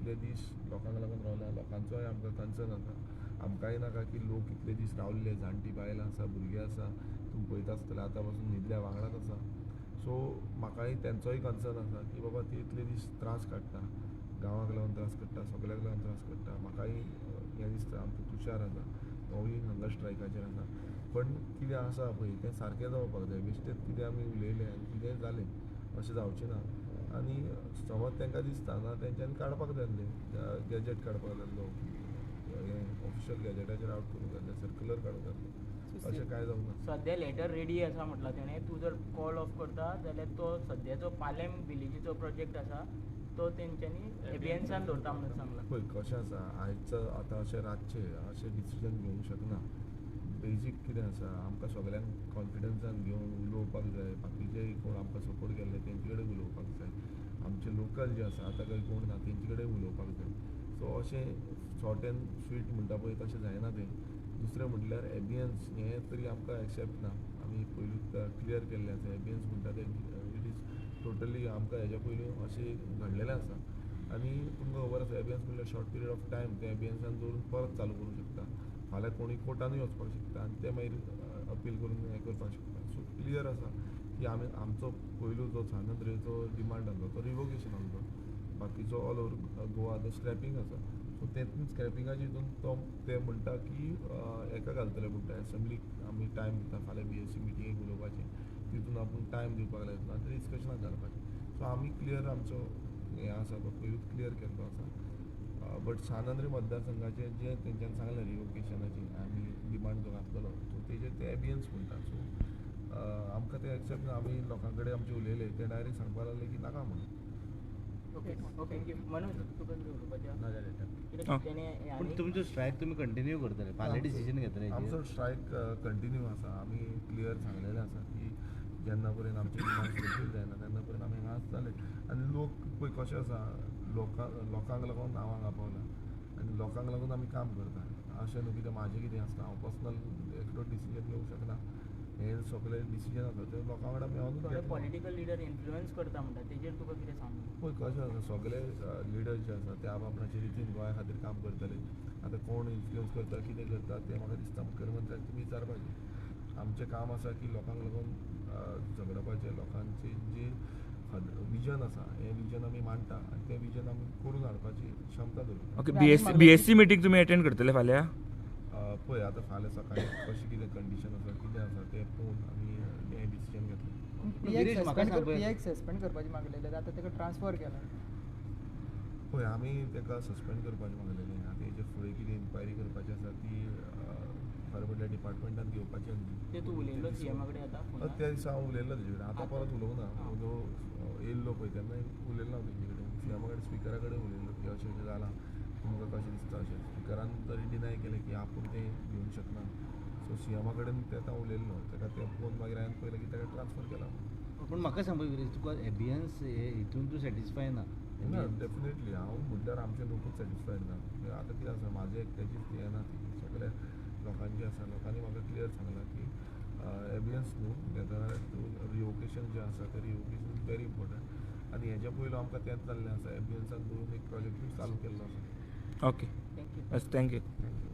इतले दीस लोकांक लागून रावला, लोकांचोय आमकां कन्सर्न आसा. आमकांय नाका की लोक इतले दीस रावल्ले, जाणटी बायलां आसा, भुरगीं आसा, तुमी पळयता आसतले आतां पासून न्हिदल्या वांगडाच आसा. सो म्हाकाय तेंचोय कन्सर्न आसा की बाबा ती इतले दीस त्रास काडटा, गांवाक लागून त्रास काडटा, सगल्याक लागून त्रास काडटा. म्हाकाय हें दिसता, आमचो तुशार आसा, तोवूय हंगर स्ट्रायकाचेर आसा. पण कितें आसा पळय तें सारकें जावपाक जाय. बेश्टेच कितें आमी उलयलें आनी कितेंय जालें अशें जावचें ना. आनी समज तांकां दिसता ना, तेंच्यांनी काडपाक जाय आसलें, गॅजेट काडपाक जाय आसलो, हें ऑफिशियल गॅजेटाचेर आवट करूंक जाय आसलें, सर्क्युलर काडूंक जाय आसलें. अशें कांय जावंक ना. सध्या लेटर रेडी आसा म्हटलां तेणें. तूं जर कॉल ऑफ करता जाल्यार तो सद्याचो पालेम विलेजीचो प्रोजेक्ट आसा तो तेंच्यांनी एबियन्सान दवरता म्हणून सांगला. पळय कशें आसा, आयज आतां अशें रातचें अशें डिसिजन घेवंक शकना. बेजीक कितें आसा, आमकां सगल्यांक कॉन्फिडन्सान घेवन उलोवपाक जाय. बाकीचेय कोण आमकां सपोर्ट केल्ले तेंचे कडेन उलोवपाक जाय. आमचे लोकल जे आसा आतां खंय कोण ना तेंचे कडेन उलोवपाक जाय. सो अशें शॉर्ट एंड स्वीट म्हणटा पळय तशें जायना तें. दुसरें म्हटल्यार एबियन्स हें तरी आमकां एक्सेप्ट ना. आमी पयलींच क्लियर केल्लें आसा. एबियन्स म्हणटा तें इट इज टोटली आमकां हेज्या पयलीं अशें घडलेलें आसा. आनी तुमकां खबर आसा एबियन्स म्हणल्यार शॉर्ट पिरियड ऑफ टायम ते एबियन्सान दवरून परत चालू करूंक शकता. फाल्यां कोणूय कोर्टानूय वचपाक शकता आनी ते मागीर अपील करून हें करपाक शकता. सो क्लियर आसा की आमचो पयलू जो सानंद्रेचो डिमांड आसलो तो रिवोकेशन आसलो. बाकीचो ऑल ओवर गोवा तो स्क्रॅपींग आसा. सो तेतून स्क्रॅपिंगाचे हितून तो ते म्हणटा की हेका घालतले म्हणटा एसेंब्लीक आमी टायम दिता फाल्यां BSC मिटिंगेक उलोवपाचें. तितून आपूण टायम दिवपाक लायता आनी ते डिस्कशनाक घालपाचें. सो आमी क्लियर आमचो हें आसा तो पयलूच क्लियर केल्लो आसा. बट सानंद्री मतदारसंघाचें जें तेंच्यांनी सांगलें रिवोकेशनाची आमी डिमांड जो घातलेलो सो तेजेर ते एबियन्स म्हणटा. सो आमकां ते एक्सेप्ट ना. आमी लोकां कडेन आमचे उलयले ते डायरेक्ट सांगपाक लागले की नाका म्हणून. ओके ओके मनोज तुका उलोवपाचें ना जालें कित्याक तेणें पूण तुमचो स्ट्रायक तुमी कंटिन्यू करतले, फाल्यां डिसिजन घेतले आमचो स्ट्रायक कंटिन्यू आसा. आमी क्लियर सांगलेलें आसा की जेन्ना पर्यंत आमचे डिमांड फुलफील जायना तेन्ना पर्यंत आमी हांगा आसतले. आनी लोक पळय कशें आसा, लोकांक लागून हांव हांगा पावला आनी लोकांक लागून आमी काम करता. अशें न्हू कितें म्हाजें कितें आसता, हांव पर्सनल एकटो डिसिजन घेवंक शकना. हे सगळे डिसिजन आसा ते लोकां वांगडा मेळोनूच थोडे घेतले. पॉलिटिकल लिडर इन्फ्लुअन्स करता म्हणटा तेजेर तुका कितें सांगू? पळय कशें आसा, सगळे लिडर्स जे आसा ते आपणाच्या रितीन गोंया खातीर काम करतले. आतां कोण इन्फ्लुअन्स करता कितें करता तें म्हाका दिसता मुखेलमंत्र्याक तुमी विचारपाचें. आमचें काम आसा की लोकांक लागून झगडपाचें, लोकांची जी विजन आसा हें विजन आमी मांडटा आनी तें विजन आमी करून हाडपाची क्षमता दवरता. ओके, BSc मिटींग तुमी अटेंड करतले फाल्यां? पळय आतां फाल्यां सकाळीं कशें कितें कंडिशन आसा कितें आसा तें पळोवन आमी हें डिसिजन घेतलें. PX सस्पेंड करपाची मागलेले आतां ताका ट्रान्सफर केला. पळय आमी ताका सस्पेंड करपाचें मागलेलें. आतां हेजे फुडें कितें इन्क्वायरी करपाची आसा ती खरें म्हणल्यार डिपार्टमेंटान घेवपाची आनी ते तूं उलयल्लो CM कडेन आतां त्या दिसा हांव उलयल्लो तेजे कडेन. आतां परत उलोवंक ना. जो येयल्लो पळय तेन्ना उलयल्लो हांव तेजे कडेन. CM कडेन स्पिकरा कडेन उलयल्लो की अशें अशें जालां, तुमकां कशें दिसता अशें. स्पिकरान तरी डिनाय केलें की आपूण तें घेवंक शकना. सो CM कडेन तें हांव उलयल्लो. ताका तें पळोवन मागीर हांवें पळयलें की ताका ट्रान्सफर केला. पूण म्हाका सांग पळय तुका एबियन्स हितून तूं सॅटिस्फाय ना? ना डेफिनेटली हांव म्हटल्यार आमचे लोकूच सॅटिस्फायड ना. आतां कितें आसा, म्हाजें एकट्याचीच हें ना ती सगळ्या लोकांची आसा. लोकांनी म्हाका क्लियर सांगलां की एबियन्स न्हू घेता रिवोकेशन जें आसा तें रिवोकेशन इज व्हेरी इम्पॉर्टंट. आनी हेज्या पयलू आमकां तेंच जाल्लें आसा. एबियन्सान दवरून एक प्रोजेक्टूय चालू केल्लो आसा. Okay, thank you.